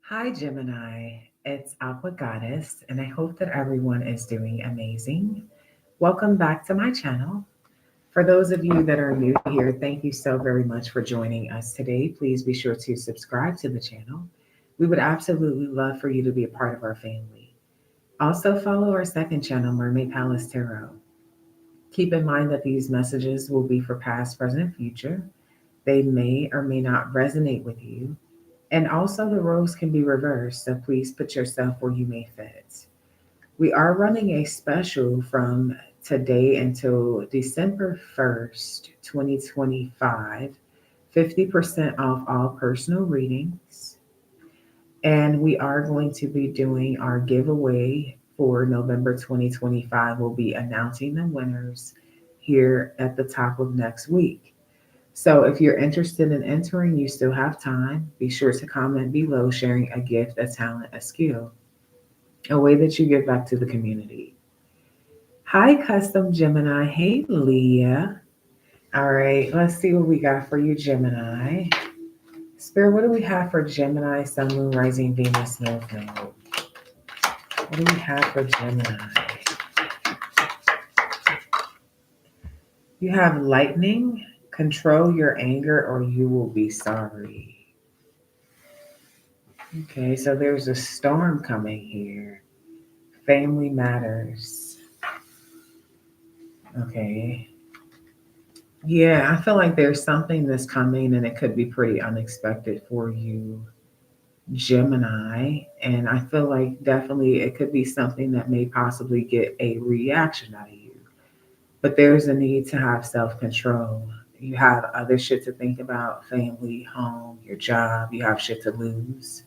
Hi, Gemini. It's Aqua Goddess, and I hope that everyone is doing amazing. Welcome back to my channel. For those of you that are new here, thank you so very much for joining us today. Please be sure to subscribe to the channel. We would absolutely love for you to be a part of our family. Also, follow our second channel, Mermaid Palace Tarot. Keep in mind that these messages will be for past, present, future. They may or may not resonate with you, and also, the roles can be reversed, so please put yourself where you may fit. We are running a special from today until December 1st, 2025, 50% off all personal readings. And we are going to be doing our giveaway for November 2025. We'll be announcing the winners here at the top of next week. So if you're interested in entering, you still have time. Be sure to comment below sharing a gift, a talent, a skill, a way that you give back to the community. Hi, Custom Gemini. Hey, Leah. All right, let's see what we got for you, Gemini. Spirit, what do we have for Gemini, Sun, Moon, Rising, Venus, North Node? What do we have for Gemini? You have lightning. Control your anger or you will be sorry. Okay, so there's a storm coming here. Family matters. Okay. Yeah, I feel like there's something that's coming and it could be pretty unexpected for you, Gemini. And I feel like definitely it could be something that may possibly get a reaction out of you. But there's a need to have self control. You have other shit to think about, family, home, your job, you have shit to lose.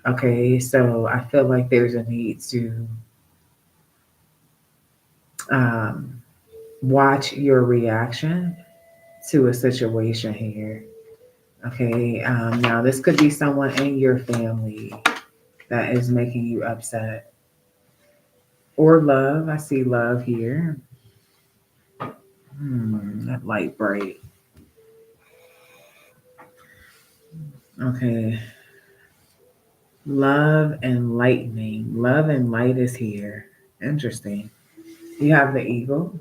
Okay, so I feel like there's a need to um, watch your reaction to a situation here. Okay, now this could be someone in your family that is making you upset. Or love. I see love here. That light bright. Okay. Love and lightning. Love and light is here. Interesting. You have the eagle,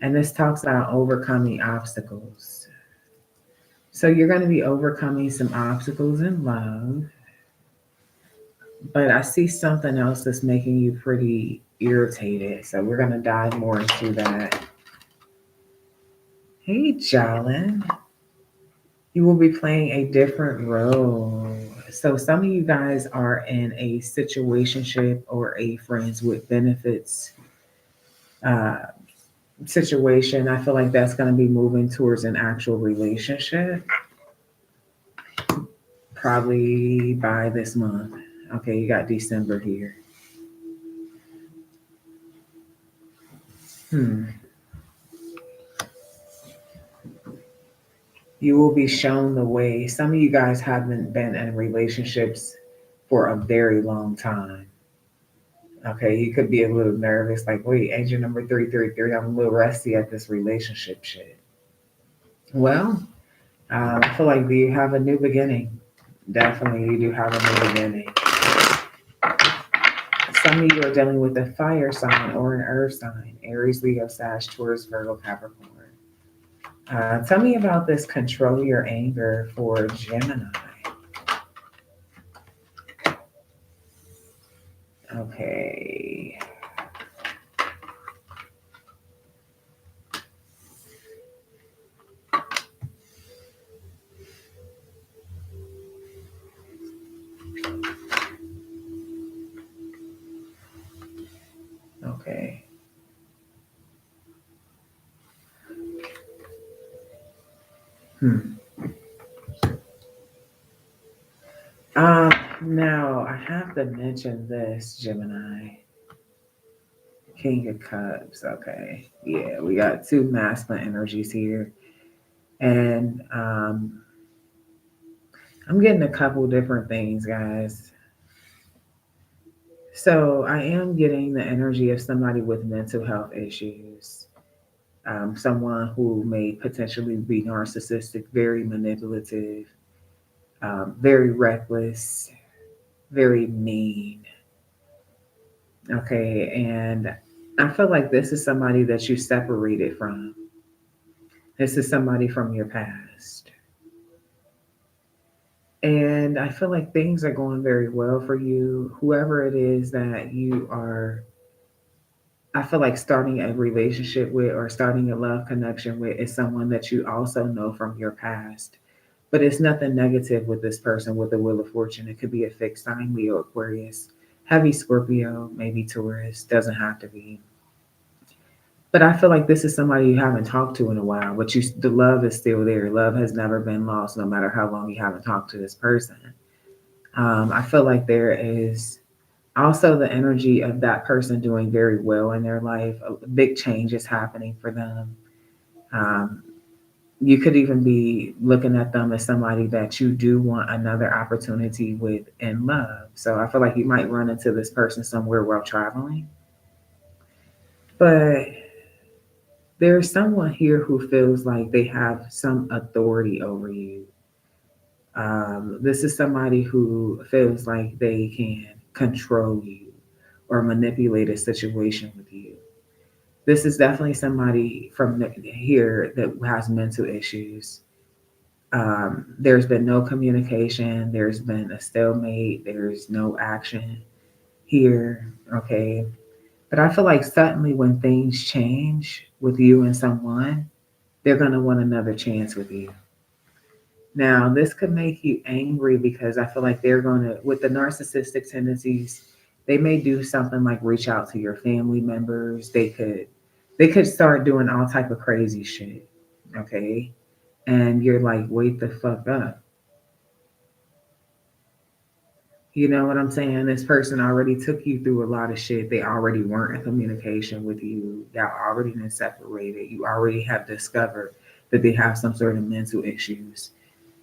and this talks about overcoming obstacles. So you're going to be overcoming some obstacles in love, but I see something else that's making you pretty irritated. So we're going to dive more into that. Hey, Jalen. You will be playing a different role. So some of you guys are in a situationship or a friends with benefits uh, situation. I feel like that's going to be moving towards an actual relationship probably by this month. Okay, you got December here. Hmm. You will be shown the way. Some of you guys haven't been in relationships for a very long time. Okay, you could be a little nervous, like, wait, angel number 333, I'm a little rusty at this relationship shit. Well, I feel like you have a new beginning. Definitely, you do have a new beginning. Some of you are dealing with a fire sign or an earth sign, Aries, Leo, Sag, Taurus, Virgo, Capricorn. Tell me about this control your anger for Gemini. Okay. Okay. Hmm. Now I have to mention this, Gemini. King of Cups. Okay. Yeah, we got two masculine energies here. And I'm getting a couple different things, guys. So I am getting the energy of somebody with mental health issues. Someone who may potentially be narcissistic, very manipulative. very reckless, very mean. Okay. And I feel like this is somebody that you separated from. This is somebody from your past. And I feel like things are going very well for you. Whoever it is that you are, I feel like starting a relationship with or starting a love connection with is someone that you also know from your past. But it's nothing negative with this person with the Wheel of Fortune. It could be a fixed sign, Leo, Aquarius, heavy Scorpio, maybe Taurus, doesn't have to be. But I feel like this is somebody you haven't talked to in a while, but the love is still there. Love has never been lost, no matter how long you haven't talked to this person. I feel like there is also the energy of that person doing very well in their life. A big change is happening for them. Um, you could even be looking at them as somebody that you do want another opportunity with in love. So I feel like you might run into this person somewhere while traveling. But there's someone here who feels like they have some authority over you. This is somebody who feels like they can control you or manipulate a situation with you. This is definitely somebody from here that has mental issues. There's been no communication, there's been a stalemate, there's no action here. Okay. But I feel like suddenly when things change with you and someone, they're going to want another chance with you. Now, this could make you angry because I feel like they're going to, with the narcissistic tendencies, they may do something like reach out to your family members. They could start doing all type of crazy shit. Okay. And you're like, wait the fuck up. You know what I'm saying? This person already took you through a lot of shit. They already weren't in communication with you. Y'all already been separated. You already have discovered that they have some sort of mental issues.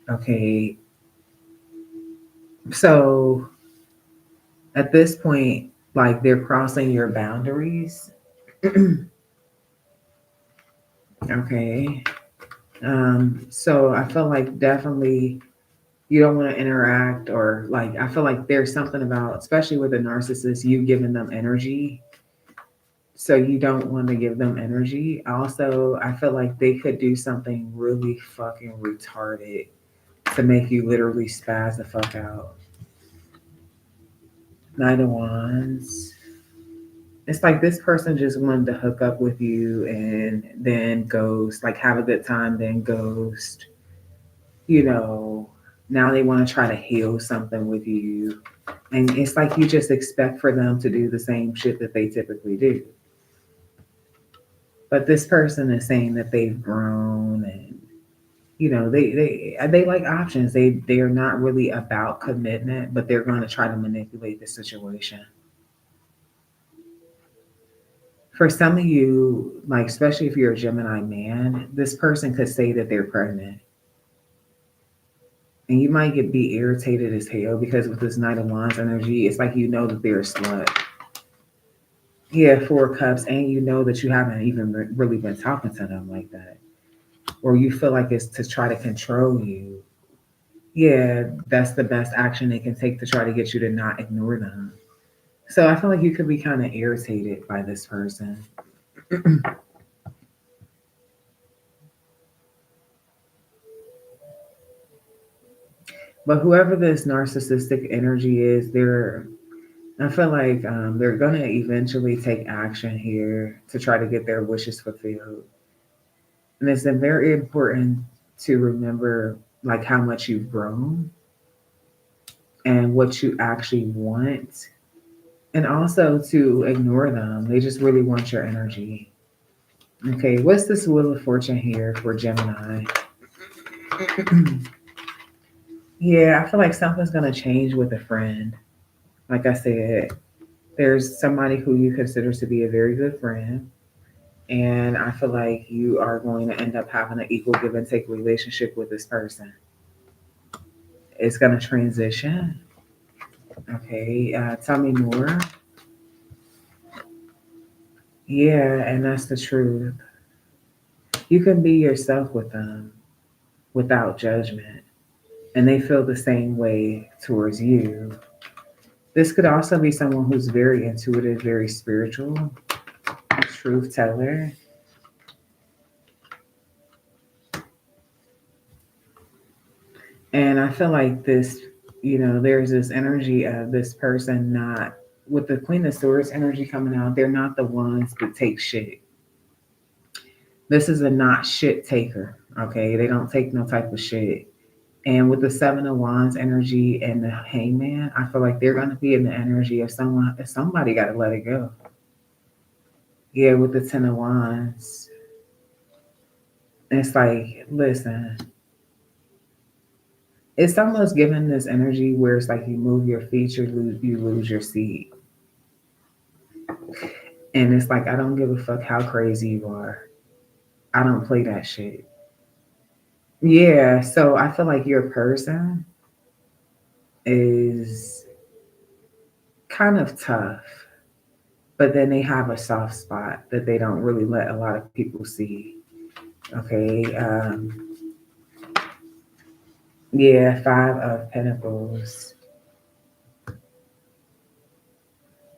Okay. So at this point, like they're crossing your boundaries. Okay. So I feel like definitely you don't want to interact or like I feel like there's something about, especially with a narcissist, you giving them energy. So you don't want to give them energy. Also, I feel like they could do something really fucking retarded to make you literally spaz the fuck out. Knight of Wands. It's like this person just wanted to hook up with you and then ghost, like have a good time, then ghost. You know, now they want to try to heal something with you. And it's like you just expect for them to do the same shit that they typically do. But this person is saying that they've grown and they like options. They are not really about commitment, but they're going to try to manipulate the situation. For some of you, like especially if you're a Gemini man, this person could say that they're pregnant. And you might get be irritated as hell because with this Knight of Wands energy, it's like you know that they're a slut. Yeah, Four Cups, and you know that you haven't even really been talking to them like that. Or you feel like it's to try to control you. Yeah, that's the best action they can take to try to get you to not ignore them. So I feel like you could be kind of irritated by this person. But whoever this narcissistic energy is, I feel like they're going to eventually take action here to try to get their wishes fulfilled. And it's very important to remember like how much you've grown and what you actually want. And also to ignore them. They just really want your energy. Okay, what's this Wheel of Fortune here for Gemini? Yeah, I feel like something's going to change with a friend. Like I said, there's somebody who you consider to be a very good friend. And I feel like you are going to end up having an equal give and take relationship with this person. It's going to transition. Okay, tell me more. Yeah, and that's the truth. You can be yourself with them without judgment. and they feel the same way towards you. This could also be someone who's very intuitive, very spiritual, truth teller. And I feel like this, there's this energy of this person not, with the Queen of Swords energy coming out, they're not the ones that take shit. This is a not shit taker, okay? They don't take no type of shit. And with the Seven of Wands energy and the Hangman, I feel like they're going to be in the energy of someone, if somebody got to let it go. Yeah, with the Ten of Wands, it's like, listen, it's almost giving this energy where it's like you move your feet, you lose your seat. And it's like, I don't give a fuck how crazy you are. I don't play that shit. Yeah, so I feel like your person is kind of tough, but then they have a soft spot that they don't really let a lot of people see. Okay. Yeah, Five of Pentacles.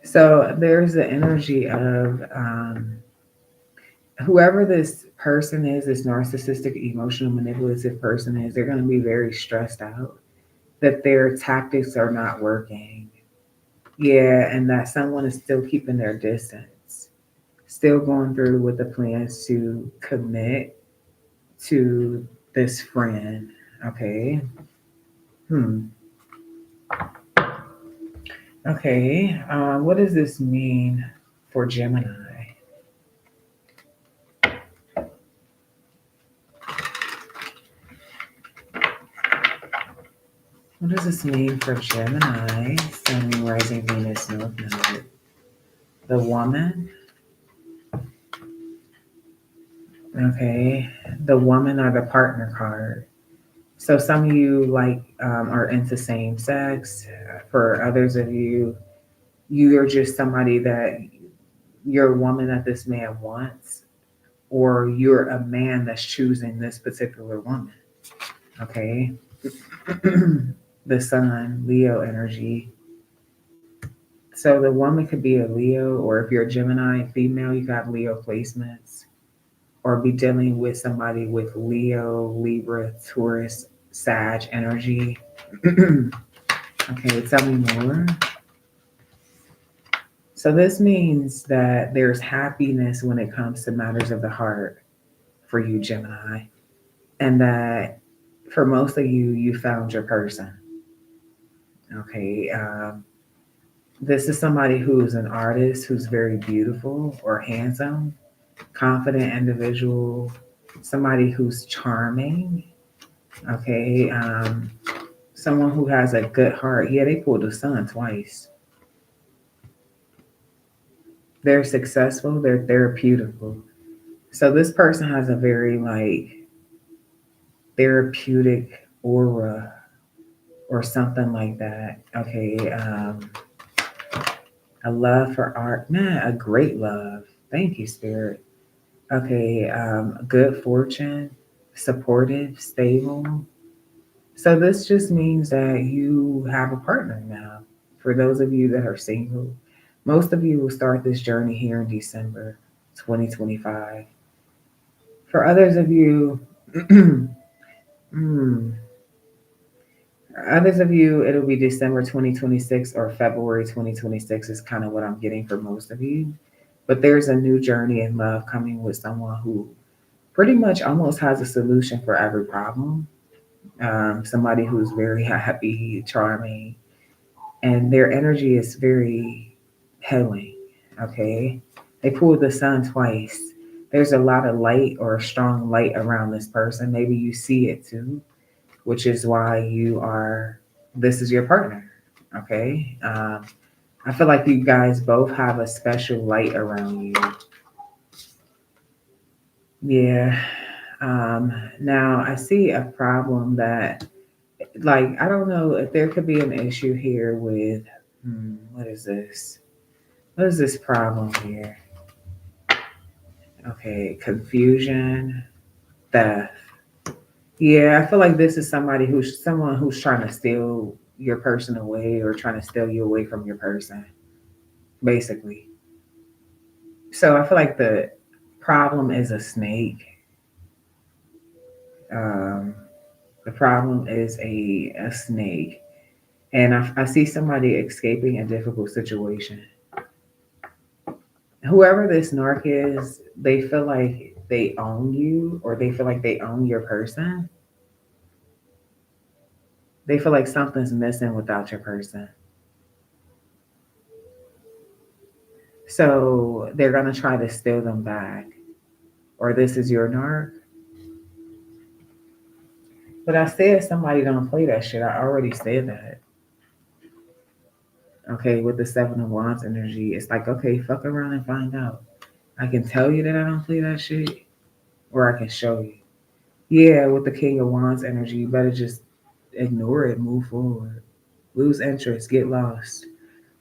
So there's the energy of whoever this person is, this narcissistic, emotional, manipulative person is, they're going to be very stressed out that their tactics are not working. Yeah, and that someone is still keeping their distance, still going through with the plans to commit to this friend. Okay. Hmm. Okay. What does this mean for Gemini? What does this mean for Gemini? Sun, rising, Venus, North Node. The woman. Okay. The woman or the partner card. So some of you are into same sex. For others of you, you are just somebody that you're a woman that this man wants, or you're a man that's choosing this particular woman. Okay. The sun, Leo energy. So the woman could be a Leo, or if you're a Gemini female, you got Leo placements, or be dealing with somebody with Leo, Libra, Taurus, Sag energy. Okay, tell me more. So this means that there's happiness when it comes to matters of the heart for you, Gemini, and that for most of you, you found your person. Okay. This is somebody who's an artist, who's very beautiful or handsome, confident individual, somebody who's charming. Okay. Someone who has a good heart. Yeah, they pulled the sun twice. They're successful, they're therapeutical. So this person has a very therapeutic aura or something like that. Okay. A love for art. Man, a great love. Thank you, Spirit. Okay. Good fortune, supportive, stable. So this just means that you have a partner now. For those of you that are single, most of you will start this journey here in December 2025. For others of you, mm, it'll be December 2026 or February 2026 is kind of what I'm getting for most of you. But there's a new journey in love coming with someone who pretty much almost has a solution for every problem. Somebody who's very happy, charming, and their energy is very healing. Okay. They pulled the sun twice. There's a lot of light or a strong light around this person. Maybe you see it too, which is why this is your partner. Okay. I feel like you guys both have a special light around you. Yeah. Now I see a problem that, I don't know if there could be an issue here with, what is this? What is this problem here? Okay, confusion, theft. Yeah, I feel like this is someone who's trying to steal your person away or trying to steal you away from your person, basically. So I feel like the problem is a snake. Um, the problem is a snake, and I see somebody escaping a difficult situation. Whoever this narc is, they feel like they own you, or they feel like they own your person. They feel like something's missing without your person. So they're gonna try to steal them back. Or this is your narc. But I said somebody don't play that shit. I already said that. Okay, with the Seven of Wands energy, it's like, okay, fuck around and find out. I can tell you that I don't play that shit, or I can show you. Yeah, with the King of Wands energy, you better just ignore it, move forward, lose interest, get lost.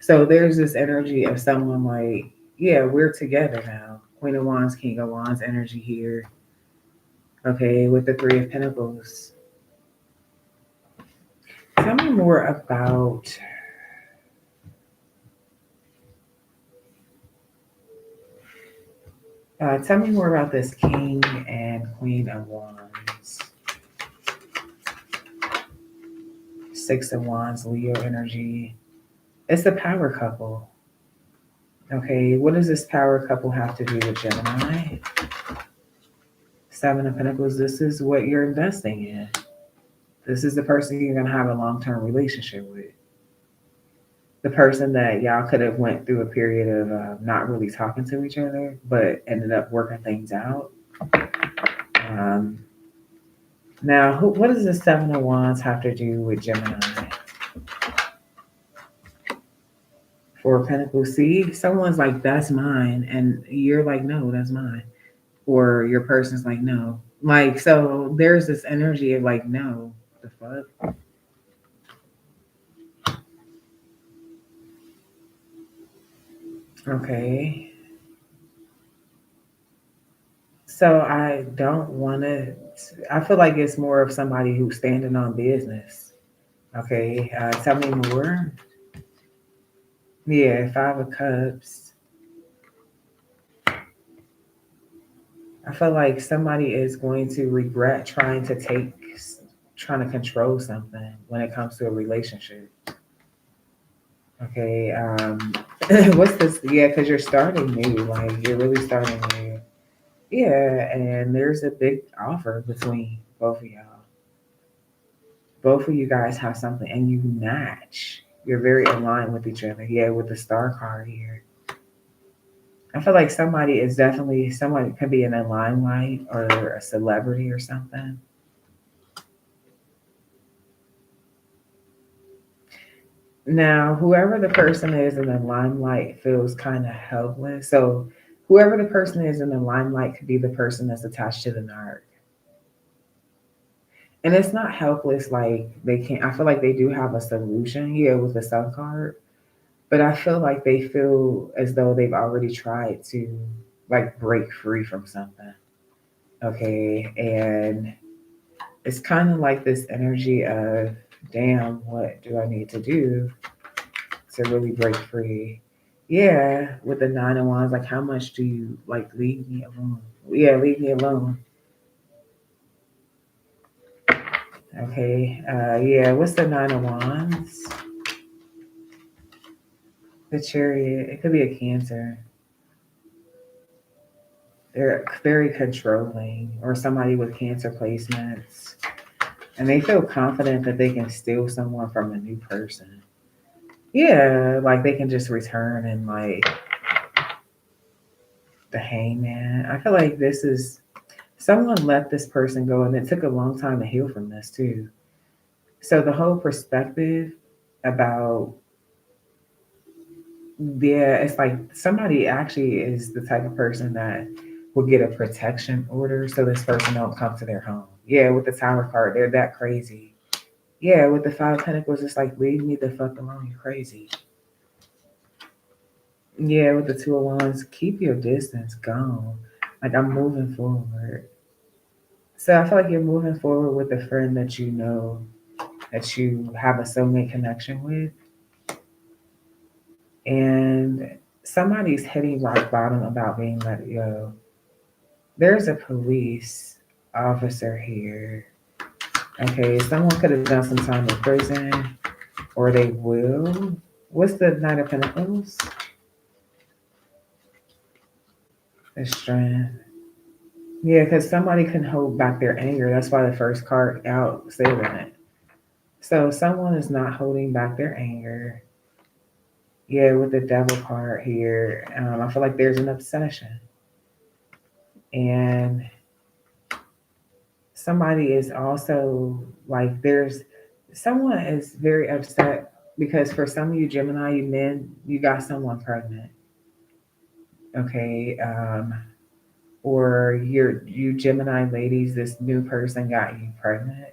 So there's this energy of someone like, yeah, we're together now. Queen of Wands, King of Wands energy here. Okay, with the Three of Pentacles. Tell me more about tell me more about this King and Queen of Wands. Six of Wands, Leo energy. It's the power couple. Okay, what does this power couple have to do with Gemini? Seven of Pentacles, this is what you're investing in. This is the person you're going to have a long-term relationship with. The person that y'all could have went through a period of not really talking to each other, but ended up working things out. Um, Now, what does the Seven of Wands have to do with Gemini? Four of Pentacles. See, someone's like, that's mine. And you're like, no, that's mine. Or your person's like, no. Like, so there's this energy of like, no, the fuck? Okay. So I don't want to, I feel like it's more of somebody who's standing on business. Okay. Tell me more. Yeah, Five of Cups. I feel like somebody is going to regret trying to control something when it comes to a relationship. Okay. What's this? Yeah, because you're starting new. Like, you're really starting new. Yeah, and there's a big offer between both of y'all. Both of you guys have something and you match. You're very aligned with each other. Yeah, with the star card here. I feel like somebody is definitely someone could be in a limelight or a celebrity or something. Now, whoever the person is in the limelight feels kind of helpless. So, whoever the person is in the limelight could be the person that's attached to the narc. And it's not helpless like they can't. I feel like they do have a solution here with the sun card, but I feel like they feel as though they've already tried to like break free from something. Okay. And it's kind of like this energy of, damn, what do I need to do to really break free? Yeah, with the Nine of Wands, like how much do you like leave me alone? Yeah, leave me alone. Okay. Yeah, what's the Nine of Wands? The Chariot. It could be a Cancer. They're very controlling, or somebody with Cancer placements, and they feel confident that they can steal someone from a new person. Yeah, like they can just return and like the Hangman. I feel like this is someone let this person go, and it took a long time to heal from this too. So the whole perspective about, yeah, it's like somebody actually is the type of person that will get a protection order so this person don't come to their home. Yeah, with the Tower card, they're that crazy. Yeah, with the Five of Pentacles, it's like, leave me the fuck alone, you're crazy. Yeah, with the Two of Wands, keep your distance, gone. Like, I'm moving forward. So I feel like you're moving forward with a friend that you know that you have a soulmate connection with, and somebody's hitting rock bottom about being let go. There's a police officer here. Okay, someone could have done some time in prison, or they will. What's the Knight of Pentacles? The Strength. Yeah, because somebody can hold back their anger. That's why the first card out said that. So someone is not holding back their anger. Yeah, with the devil card here, I feel like there's an obsession, and somebody is also like there's someone is very upset because for some of you Gemini, you men, you got someone pregnant. Okay, or you Gemini ladies, this new person got you pregnant.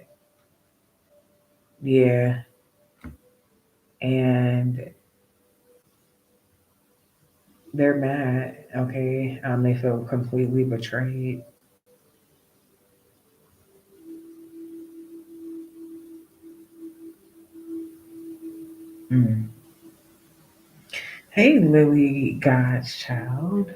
Yeah, and they're mad. Okay, they feel completely betrayed. Mm. Hey, Lily, God's child.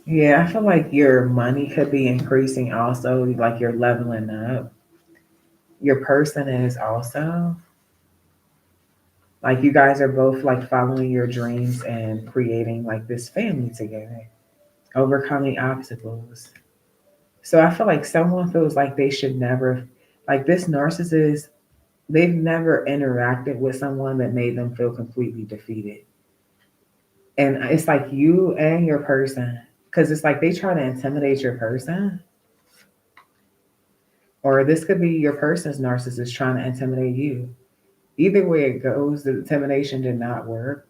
Yeah, I feel like your money could be increasing also, like you're leveling up. Your person is also like you guys are both like following your dreams and creating like this family together, overcoming obstacles. So I feel like someone feels like they should never, like this narcissist, they've never interacted with someone that made them feel completely defeated. And it's like you and your person, because it's like they try to intimidate your person, or this could be your person's narcissist trying to intimidate you. Either way it goes, the intimidation did not work.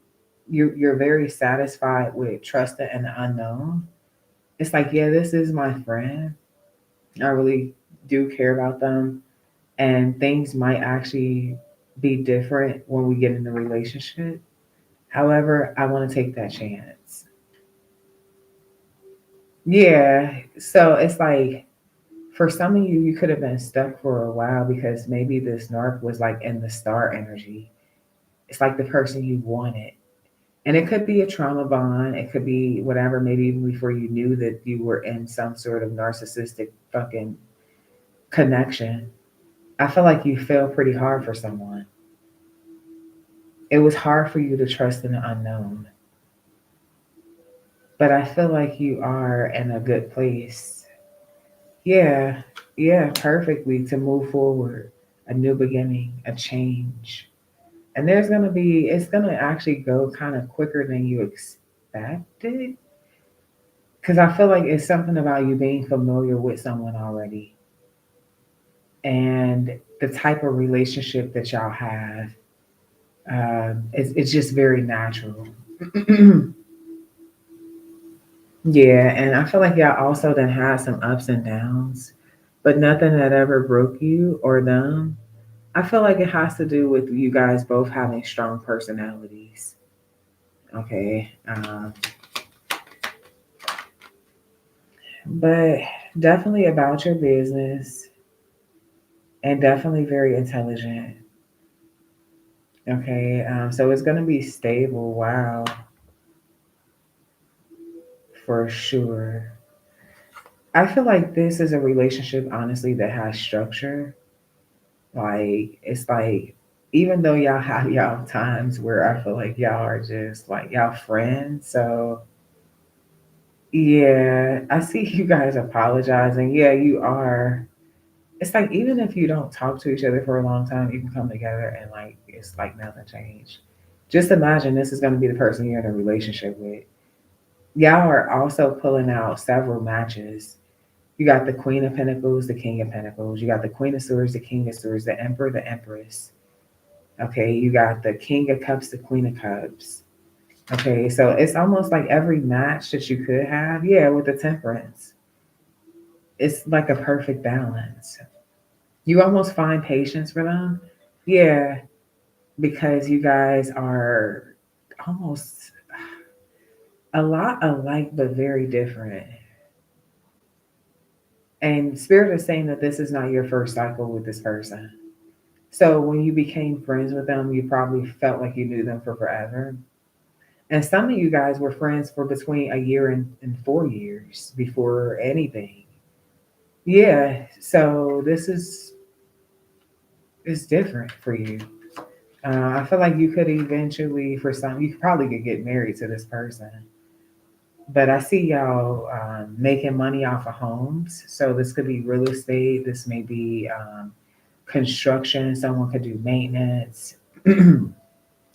You're very satisfied with trusting an unknown. It's like, yeah, this is my friend. I really do care about them, and things might actually be different when we get in a relationship. However, I want to take that chance. Yeah, so it's like for some of you, you could have been stuck for a while because maybe this narc was like in the star energy. It's like the person you wanted. And it could be a trauma bond. It could be whatever, maybe even before you knew that you were in some sort of narcissistic fucking connection. I feel like you fell pretty hard for someone. It was hard for you to trust in the unknown. But I feel like you are in a good place. Yeah, yeah, perfectly to move forward. A new beginning, a change. And there's going to be, it's going to actually go kind of quicker than you expected. Because I feel like it's something about you being familiar with someone already and the type of relationship that y'all have. It's just very natural. Yeah, and I feel like y'all also then had some ups and downs, but nothing that ever broke you or them. I feel like it has to do with you guys both having strong personalities. Okay. But definitely about your business and definitely very intelligent. Okay. So it's going to be stable. Wow. For sure. I feel like this is a relationship, honestly, that has structure. Like, it's like, even though y'all have y'all times where I feel like y'all are just like y'all friends. So, yeah, I see you guys apologizing. Yeah, you are. It's like, even if you don't talk to each other for a long time, you can come together and like, it's like nothing changed. Just imagine this is going to be the person you're in a relationship with. Y'all are also pulling out several matches. You got the Queen of Pentacles, the King of Pentacles. You got the Queen of Swords, the King of Swords, the Emperor, the Empress. Okay, you got the King of Cups, the Queen of Cups. Okay, so it's almost like every match that you could have, yeah, with the Temperance. It's like a perfect balance. You almost find patience for them, Yeah, because you guys are almost a lot alike, but very different. And Spirit is saying that this is not your first cycle with this person. So when you became friends with them, you probably felt like you knew them for forever. And some of you guys were friends for between a year and 4 years before anything. Yeah. So this is different for you. I feel like you could eventually, for some, you probably could get married to this person. But I see y'all making money off of homes. So this could be real estate. This may be construction. Someone could do maintenance.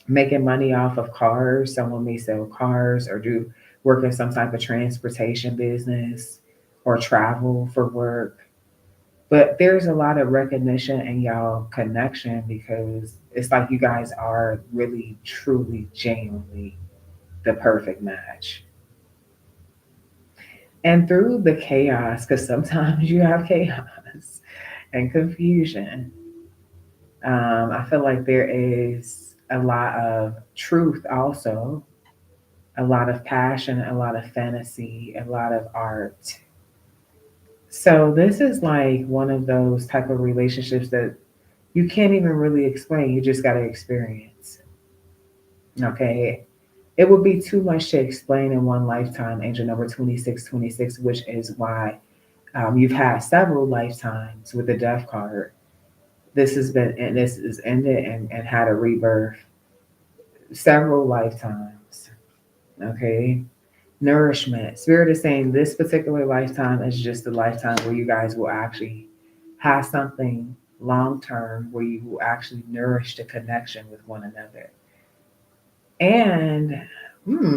Making money off of cars. Someone may sell cars or do work in some type of transportation business or travel for work. But there's a lot of recognition and y'all connection because it's like you guys are really, truly, genuinely the perfect match. And through the chaos, because sometimes you have chaos and confusion, I feel like there is a lot of truth also, a lot of passion, a lot of fantasy, a lot of art. So this is like one of those type of relationships that you can't even really explain. You just got to experience. Okay. It would be too much to explain in one lifetime, angel number 2626, which is why you've had several lifetimes with the death card. This has been, and this is ended and had a rebirth several lifetimes. Okay. Nourishment. Spirit is saying this particular lifetime is just the lifetime where you guys will actually have something long term where you will actually nourish the connection with one another. And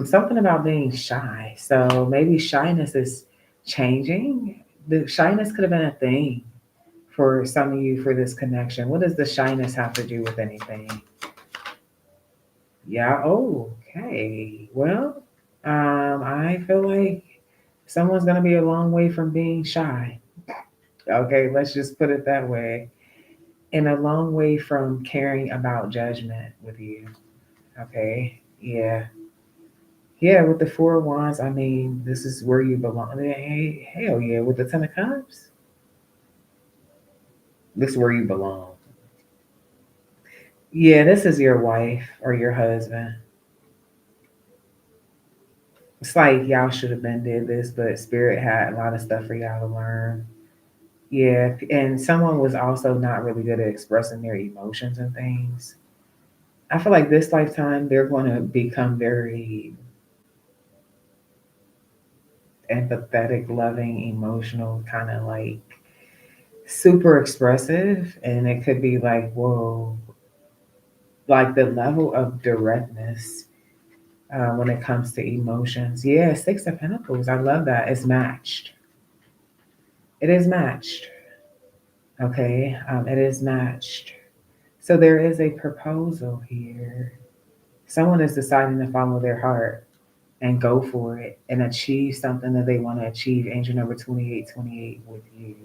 something about being shy. So maybe shyness is changing. The shyness could have been a thing for some of you for this connection. What does the shyness have to do with anything? Yeah, oh, okay. Well, I feel like someone's going to be a long way from being shy. Okay, let's just put it that way. And a long way from caring about judgment with you. Okay, yeah. Yeah, with the Four of Wands, I mean, this is where you belong. Hey, hell yeah, with the Ten of Cups, this is where you belong. Yeah, this is your wife or your husband. It's like y'all should have been did this, but Spirit had a lot of stuff for y'all to learn. Yeah, and someone was also not really good at expressing their emotions and things. I feel like this lifetime they're going to become very empathetic, loving, emotional, kind of like super expressive. And it could be like, whoa, like the level of directness when it comes to emotions. Yeah, Six of Pentacles. I love that. It's matched. It is matched. Okay, it is matched. So there is a proposal here. Someone is deciding to follow their heart and go for it and achieve something that they want to achieve. Angel number 2828 with you.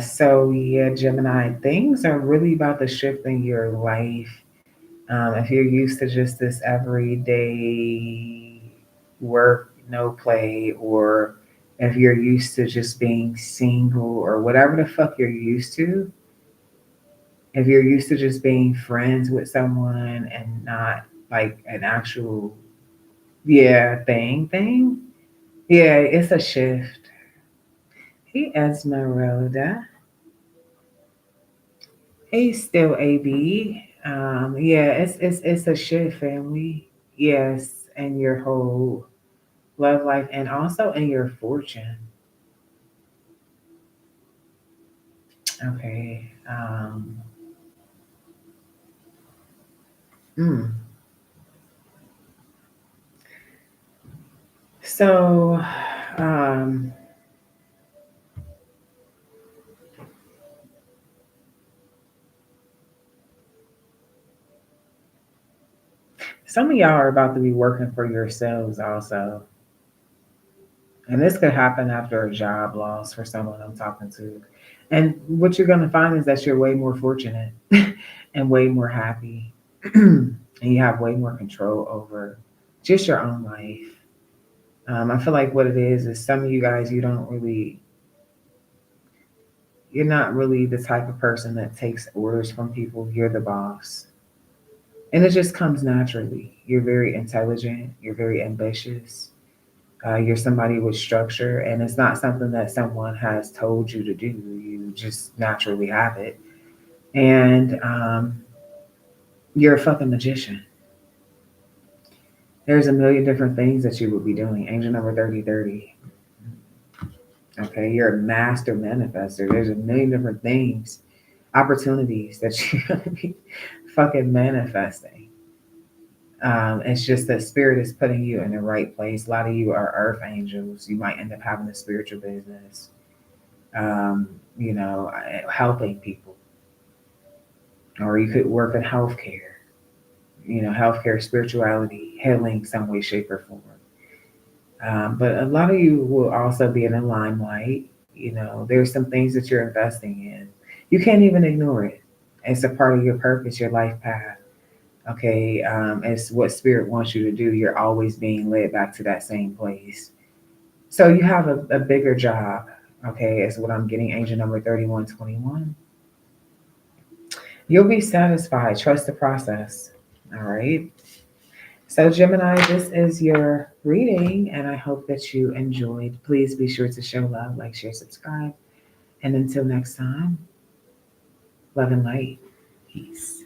So yeah, Gemini, things are really about to shift in your life. If you're used to just this everyday work, no play, or if you're used to just being single or whatever the fuck you're used to, if you're used to just being friends with someone and not like an actual, yeah, thing, yeah, it's a shift. Hey, Esmeralda. Hey, still AB. Yeah, it's a shift, family. Yes, and your whole love life, and also in your fortune. Okay. Mm. So, um, some of y'all are about to be working for yourselves also. And this could happen after a job loss for someone I'm talking to. And what you're going to find is that you're way more fortunate and way more happy. And you have way more control over just your own life. I feel like what it is some of you guys, you're not really the type of person that takes orders from people. You're the boss. And it just comes naturally. You're very intelligent, you're very ambitious, you're somebody with structure, and it's not something that someone has told you to do. You just naturally have it. And you're a fucking magician. There's a million different things that you would be doing. Angel number 3030. Okay, you're a master manifester. There's a million different things, opportunities that you're gonna be fucking manifesting. It's just that spirit is putting you in the right place. A lot of you are earth angels. You might end up having a spiritual business, helping people, or you could work in healthcare. Healthcare, spirituality, healing, some way, shape, or form. But a lot of you will also be in the limelight. There's some things that you're investing in. You can't even ignore it. It's a part of your purpose, your life path. Okay, it's what spirit wants you to do. You're always being led back to that same place. So you have a bigger job. Okay, is what I'm getting. Angel number 3121. You'll be satisfied. Trust the process. All right. So, Gemini, this is your reading, and I hope that you enjoyed. Please be sure to show love, like, share, subscribe. And until next time, love and light. Peace.